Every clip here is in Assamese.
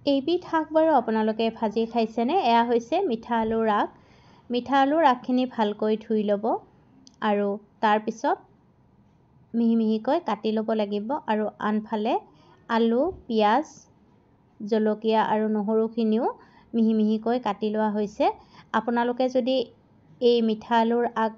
এইবিধ শাক বাৰু আপোনালোকে ভাজি খাইছেনে? এয়া হৈছে মিঠা আলুৰ আগ। মিঠা আলুৰ আগখিনি ভালকৈ ধুই ল'ব আৰু তাৰপিছত মিহি মিহিকৈ কাটি ল'ব লাগিব আৰু আনফালে আলু, পিঁয়াজ, জলকীয়া আৰু নহৰুখিনিও মিহি মিহিকৈ কাটি লোৱা হৈছে। আপোনালোকে যদি এই মিঠা আলুৰ আগ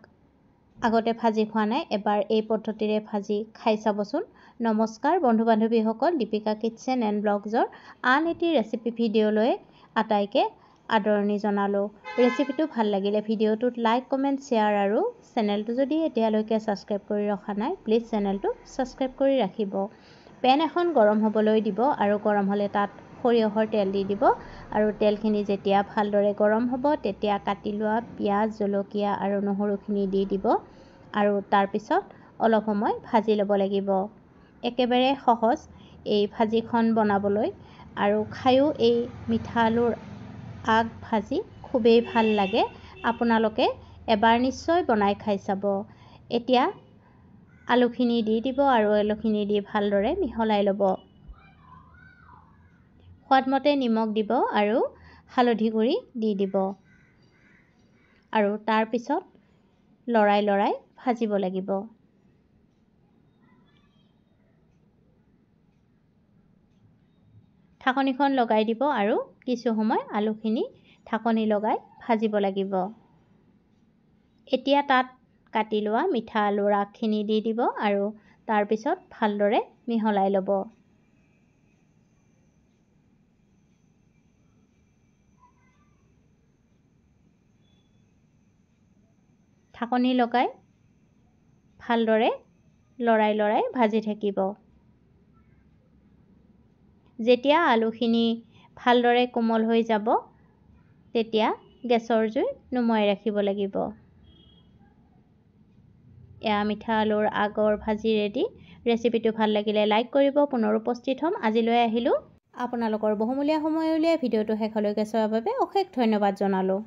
আগতে ভাজি খোৱা নাই, এবাৰ এই পদ্ধতিৰে ভাজি খাই চাবচোন। নমস্কাৰ বন্ধু বান্ধৱীসকল, দীপিকা কিটচেন এণ্ড ব্লগছৰ আন এটি ৰেচিপি ভিডিঅ'লৈ আটাইকে আদৰণি জনালোঁ। ৰেচিপিটো ভাল লাগিলে ভিডিঅ'টোত লাইক, কমেণ্ট, শ্বেয়াৰ আৰু চেনেলটো যদি এতিয়ালৈকে ছাবস্ক্ৰাইব কৰি ৰখা নাই, প্লিজ চেনেলটো ছাবস্ক্ৰাইব কৰি ৰাখিব। পেন এখন গৰম হ'বলৈ দিব আৰু গৰম হ'লে তাত সৰিয়হৰ তেল দি দিব আৰু তেলখিনি যেতিয়া ভালদৰে গৰম হ'ব তেতিয়া কাটি লোৱা পিঁয়াজ, জলকীয়া আৰু নহৰুখিনি দি দিব আৰু তাৰপিছত অলপ সময় ভাজি ল'ব লাগিব। একেবাৰে সহজ এই ভাজিখন বনাবলৈ আৰু খায়ো এই মিঠা আলুৰ আগ ভাজি খুবেই ভাল লাগে। আপোনালোকে এবাৰ নিশ্চয় বনাই খাই চাব। এতিয়া আলুখিনি দি দিব আৰু আলুখিনি দি ভালদৰে মিহলাই ল'ব। সোৱাদমতে নিমখ দিব আৰু হালধি গুড়ি দি দিব আৰু তাৰপিছত লৰাই লৰাই ভাজিব লাগিব। ঢাকনিখন লগাই দিব আৰু কিছু সময় আলুখিনি ঢাকনি লগাই ভাজিব লাগিব। এতিয়া তাত কাটি লোৱা মিঠা আলুৰ আগখিনি দি দিব আৰু তাৰপিছত ভালদৰে মিহলাই ল'ব। ঢাকনি লগাই ভালদৰে লৰাই লৰাই ভাজি থাকিব। যেতিয়া আলুখিনি ভালদৰে কোমল হৈ যাব তেতিয়া গেছৰ জুই নুমুৱাই ৰাখিব লাগিব। এয়া মিঠা আলুৰ আগৰ ভাজি ৰেডি। ৰেচিপিটো ভাল লাগিলে লাইক কৰিব। পুনৰ উপস্থিত হ'ম। আজিলৈ আহিলোঁ। আপোনালোকৰ বহুমূলীয়া সময় উলিয়াই ভিডিঅ'টো শেষলৈকে চোৱাৰ বাবে অশেষ ধন্যবাদ জনালোঁ।